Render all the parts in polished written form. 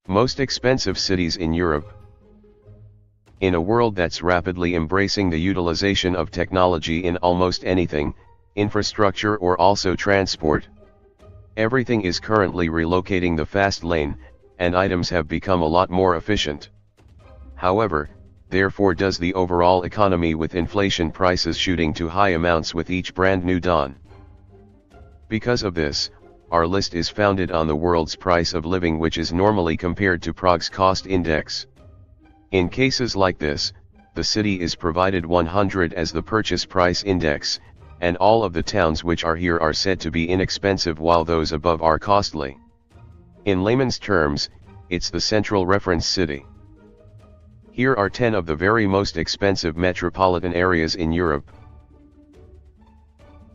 Most expensive cities in Europe. In a world that's rapidly embracing the utilization of technology in almost anything, infrastructure or also transport, everything is currently relocating the fast lane, and items have become a lot more efficient. However, therefore does the overall economy, with inflation prices shooting to high amounts with each brand new dawn. Because of this, our list is founded on the world's price of living, which is normally compared to Prague's cost index. In cases like this, the city is provided 100 as the purchase price index, and all of the towns which are here are said to be inexpensive while those above are costly. In layman's terms, it's the central reference city. Here are 10 of the very most expensive metropolitan areas in Europe.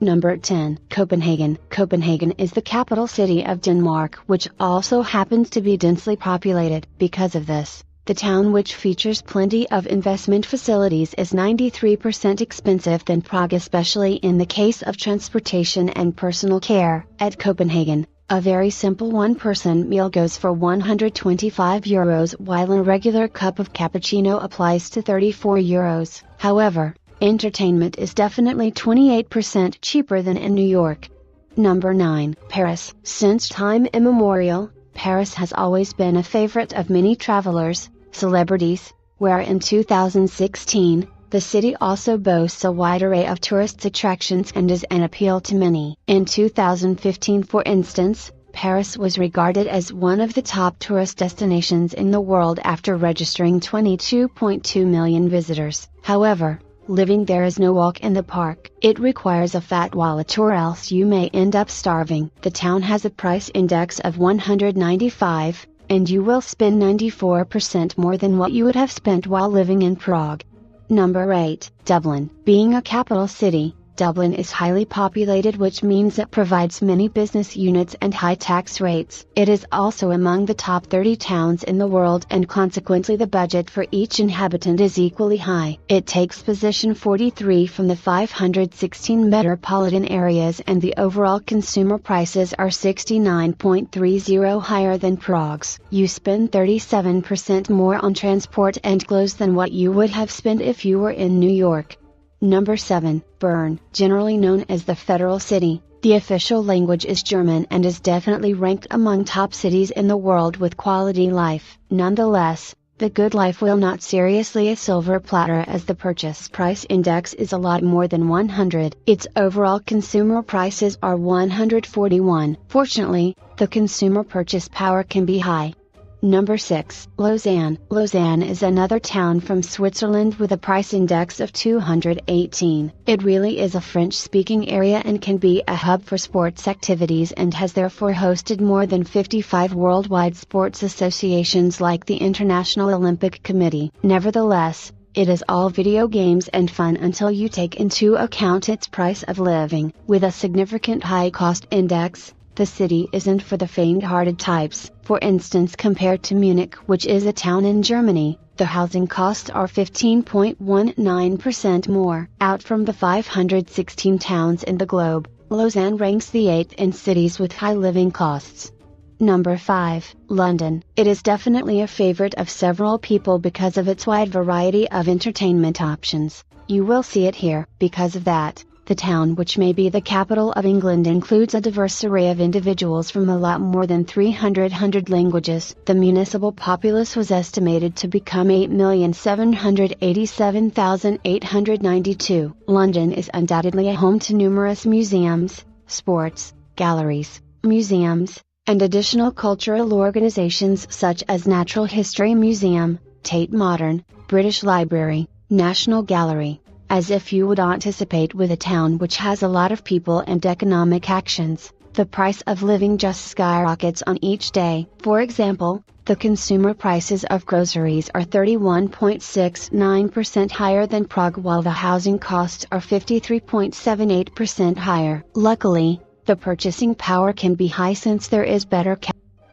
Number 10. Copenhagen. Copenhagen is the capital city of Denmark, which also happens to be densely populated. Because of this, the town, which features plenty of investment facilities, is 93% expensive than Prague, especially in the case of transportation and personal care. At Copenhagen, a very simple one-person meal goes for €125, while a regular cup of cappuccino applies to €34. However, entertainment is definitely 28% cheaper than in New York. Number 9. Paris. Since time immemorial, Paris has always been a favorite of many travelers, celebrities, where in 2016, the city also boasts a wide array of tourist attractions and is an appeal to many. In 2015, for instance, Paris was regarded as one of the top tourist destinations in the world after registering 22.2 million visitors. However, living there is no walk in the park. It requires a fat wallet or else you may end up starving. The town has a price index of 195, and you will spend 94% more than what you would have spent while living in Prague. Number 8. Dublin. Being a capital city, Dublin is highly populated, which means it provides many business units and high tax rates. It is also among the top 30 towns in the world, and consequently the budget for each inhabitant is equally high. It takes position 43 from the 516 metropolitan areas, and the overall consumer prices are 69.30 higher than Prague's. You spend 37% more on transport and clothes than what you would have spent if you were in New York. Number 7. Bern. Generally known as the Federal City, the official language is German and is definitely ranked among top cities in the world with quality life. Nonetheless, the good life will not seriously a silver platter, as the purchase price index is a lot more than 100. Its overall consumer prices are 141. Fortunately, the consumer purchase power can be high. Number 6. Lausanne. Lausanne is another town from Switzerland with a price index of 218. It really is a French-speaking area and can be a hub for sports activities, and has therefore hosted more than 55 worldwide sports associations like the International Olympic Committee. Nevertheless, it is all video games and fun until you take into account its price of living. With a significant high cost index, the city isn't for the faint-hearted types. For instance, compared to Munich, which is a town in Germany, the housing costs are 15.19% more. Out from the 516 towns in the globe, Lausanne ranks the 8th in cities with high living costs. Number 5. London. It is definitely a favorite of several people because of its wide variety of entertainment options. You will see it here. Because of that, the town, which may be the capital of England, includes a diverse array of individuals from a lot more than 300 languages. The municipal populace was estimated to become 8,787,892. London is undoubtedly a home to numerous museums, sports, galleries, museums, and additional cultural organizations such as Natural History Museum, Tate Modern, British Library, National Gallery. As if you would anticipate with a town which has a lot of people and economic actions, the price of living just skyrockets on each day. For example, the consumer prices of groceries are 31.69% higher than Prague, while the housing costs are 53.78% higher. Luckily, the purchasing power can be high since there is better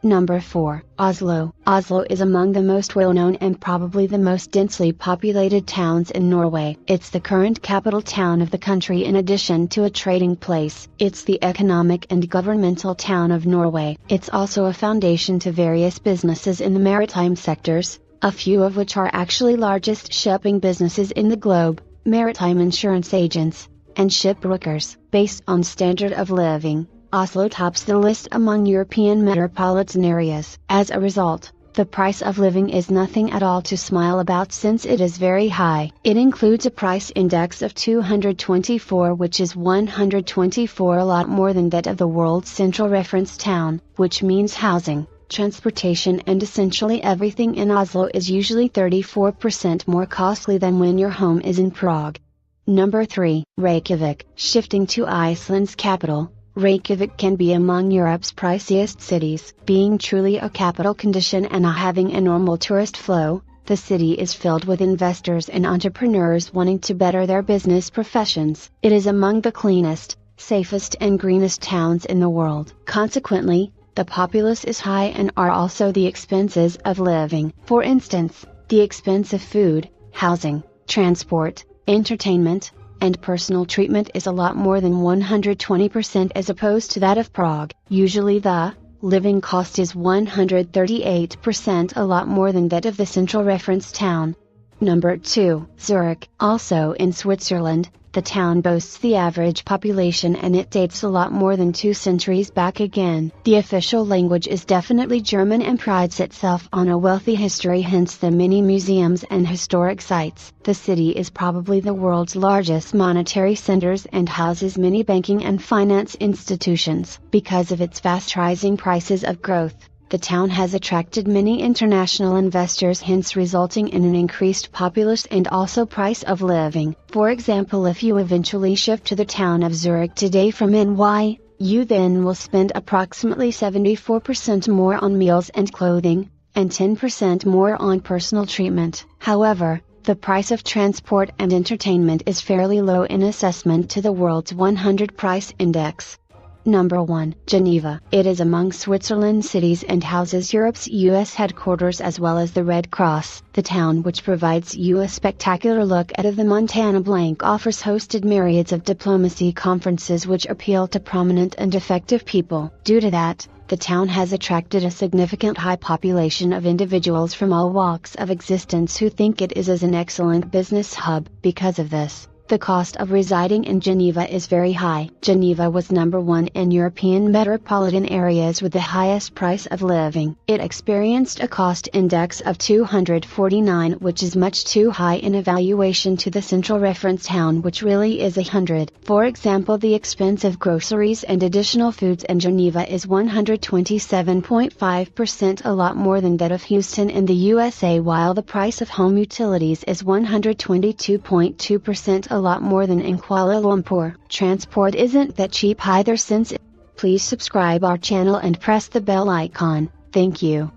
Number 4, Oslo. Oslo is among the most well-known and probably the most densely populated towns in Norway. It's the current capital town of the country in addition to a trading place. It's the economic and governmental town of Norway. It's also a foundation to various businesses in the maritime sectors, a few of which are actually largest shipping businesses in the globe, maritime insurance agents, and shipbrokers. Based on standard of living, Oslo tops the list among European metropolitan areas. As a result, the price of living is nothing at all to smile about since it is very high. It includes a price index of 224, which is 124, a lot more than that of the world's central reference town, which means housing, transportation and essentially everything in Oslo is usually 34% more costly than when your home is in Prague. Number 3, Reykjavik. Shifting to Iceland's capital, Reykjavik can be among Europe's priciest cities. Being truly a capital condition and having a normal tourist flow, the city is filled with investors and entrepreneurs wanting to better their business professions. It is among the cleanest, safest and greenest towns in the world. Consequently, the populace is high and are also the expenses of living. For instance, the expense of food, housing, transport, entertainment, and personal treatment is a lot more than 120% as opposed to that of Prague. Usually the living cost is 138%, a lot more than that of the central reference town. Number 2, Zurich. Also in Switzerland, the town boasts the average population and it dates a lot more than 2 centuries back again. The official language is definitely German and prides itself on a wealthy history, hence the many museums and historic sites. The city is probably the world's largest monetary centers and houses many banking and finance institutions. Because of its fast rising prices of growth, the town has attracted many international investors, hence resulting in an increased populace and also price of living. For example, if you eventually shift to the town of Zurich today from NY, you then will spend approximately 74% more on meals and clothing, and 10% more on personal treatment. However, the price of transport and entertainment is fairly low in assessment to the world's 100 price index. Number 1, Geneva. It is among Switzerland's cities and houses Europe's U.S. headquarters as well as the Red Cross. The town, which provides you a spectacular look out of the Montana Blank, offers hosted myriads of diplomacy conferences which appeal to prominent and effective people. Due to that, the town has attracted a significant high population of individuals from all walks of existence who think it is as an excellent business hub. Because of this, the cost of residing in Geneva is very high. Geneva was number 1 in European metropolitan areas with the highest price of living. It experienced a cost index of 249, which is much too high in evaluation to the central reference town, which really is 100. For example, the expense of groceries and additional foods in Geneva is 127.5%, a lot more than that of Houston in the USA, while the price of home utilities is 122.2%, a lot more than in Kuala Lumpur. Transport isn't that cheap either since. Please subscribe our channel and press the bell icon. Thank you.